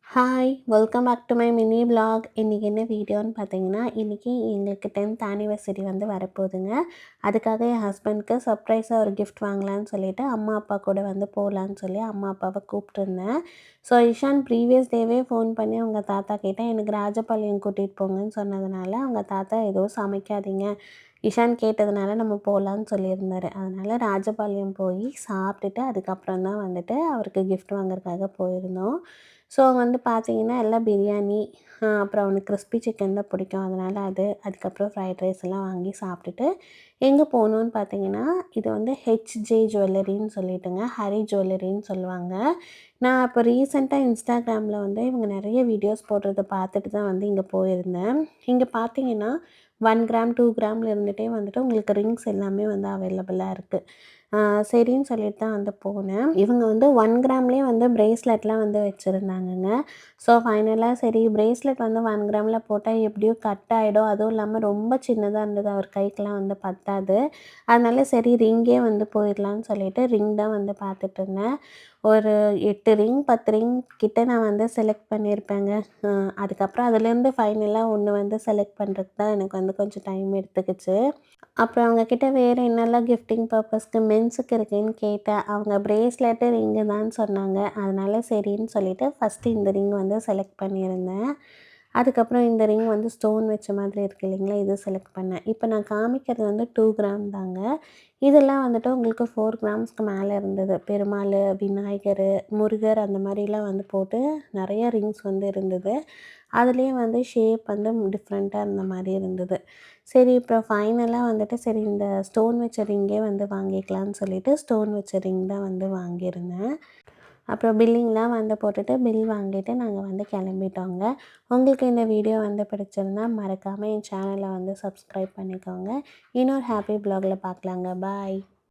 Hi! Welcome back to my mini vlog. இன்றைக்கி என்ன வீடியோன்னு பார்த்தீங்கன்னா, இன்றைக்கி எங்களுக்கு 10th ஆனிவர்சரி வந்து வரப்போகுதுங்க. அதுக்காக என் ஹஸ்பண்ட்க்கு சர்ப்ரைஸாக ஒரு கிஃப்ட் வாங்கலான்னு சொல்லிட்டு, அம்மா, அப்பா கூட வந்து போகலான்னு சொல்லி அம்மா, அப்பாவ கூப்பிட்டுருந்தேன். ஸோ, இஷான் ப்ரீவியஸ் டேவே ஃபோன் பண்ணி அவங்க தாத்தா கிட்ட எனக்கு ராஜபாளையம் கூட்டிகிட்டு போங்கன்னு சொன்னதுனால, அவங்க தாத்தா எதுவும் சமைக்காதீங்க, இஷான் கேட்டதுனால நம்ம போகலான்னு சொல்லியிருந்தாரு. அதனால் ராஜபாளையம் போய் சாப்பிட்டுட்டு அதுக்கப்புறம் தான் வந்துட்டு அவருக்கு கிஃப்ட் வாங்குறதுக்காக போயிருந்தோம். ஸோ வந்து பார்த்தீங்கன்னா, எல்லாம் பிரியாணி, அப்புறம் அவனுக்கு கிறிஸ்பி சிக்கன் தான் பிடிக்கும். அதனால் அது, அதுக்கப்புறம் ஃப்ரைட் ரைஸ் எல்லாம் வாங்கி சாப்பிட்டுட்டு, எங்கே போனோம்னு பார்த்தீங்கன்னா, இது வந்து ஹெச்ஜே ஜுவல்லரின்னு சொல்லிட்டுங்க, ஹரி ஜுவல்லரின்னு சொல்லுவாங்க. நான் இப்போ ரீசெண்டாக இன்ஸ்டாகிராமில் வந்து இவங்க நிறைய வீடியோஸ் போடுறத பார்த்துட்டு தான் வந்து இங்கே போயிருந்தேன். இங்கே பார்த்தீங்கன்னா, 1 கிராம், 2 கிராமில் இருந்துகிட்டே வந்துட்டு உங்களுக்கு ரிங்ஸ் எல்லாமே வந்து அவைலபிளாக இருக்குது. சரின்னு சொல்லிட்டு தான் வந்து போனேன். இவங்க வந்து 1 கிராம்லேயே வந்து பிரேஸ்லெட்லாம் வந்து வச்சுருந்தாங்கங்க. ஸோ ஃபைனலாக சரி பிரேஸ்லெட் வந்து 1 கிராமில் போட்டால் எப்படியும் கட் ஆகிடும். அதுவும் இல்லாமல் ரொம்ப சின்னதாக இருந்தது. அவர் கைக்கெலாம் வந்து பத்தாது. அதனால சரி ரிங்கே வந்து போயிடலான்னு சொல்லிட்டு ரிங் தான் வந்து பார்த்துட்ருந்தேன். ஒரு 8 ரிங், 10 ரிங் கிட்ட நான் வந்து செலக்ட் பண்ணியிருப்பேங்க. அதுக்கப்புறம் அதுலேருந்து ஃபைனலாக ஒன்று வந்து செலக்ட் பண்ணுறதுக்கு தான் எனக்கு வந்து கொஞ்சம் டைம் எடுத்துக்கிச்சு. அப்புறம் அவங்கக்கிட்ட வேறு என்னெல்லாம் கிஃப்டிங் பர்பஸ்க்கு மென்ஸுக்கு இருக்குதுன்னு கேட்டேன். அவங்க பிரேஸ்லெட்டு, ரிங்கு தான் சொன்னாங்க. அதனால சரின்னு சொல்லிவிட்டு ஃபஸ்ட்டு இந்த ரிங் வந்து செலக்ட் பண்ணியிருந்தேன். அதுக்கப்புறம் இந்த ரிங் வந்து ஸ்டோன் வச்ச மாதிரி இருக்குது இல்லைங்களா, இது செலக்ட் பண்ணேன். இப்போ நான் காமிக்கிறது வந்து 2 கிராம் தாங்க. இதெல்லாம் வந்துட்டு உங்களுக்கு 4 கிராம்ஸ்க்கு மேலே இருந்தது. பெருமாள், விநாயகர், முருகர் அந்த மாதிரிலாம் வந்து போட்டு நிறைய ரிங்ஸ் வந்து இருந்தது. அதுலேயே வந்து ஷேப் வந்து டிஃப்ரெண்ட்டாக இருந்த மாதிரி இருந்தது. சரி இப்போ ஃபைனலாக வந்துட்டு சரி இந்த ஸ்டோன் வச்ச ரிங்கே வந்து வாங்கிக்கலான்னு சொல்லிட்டு ஸ்டோன் வச்ச ரிங் தான் வந்து வாங்கியிருந்தேன். அப்புறம் பில்லிங்லாம் வந்து போட்டுட்டு பில் வாங்கிட்டு நாங்கள் வந்து கிளம்பிட்டோங்க. உங்களுக்கு இந்த வீடியோ வந்து பிடிச்சிருந்தா மறக்காமல் என் சேனலை வந்து சப்ஸ்கிரைப் பண்ணிக்கோங்க. இன்னொரு ஹாப்பி வ்ளாகில் பார்க்கலாங்க. பாய்.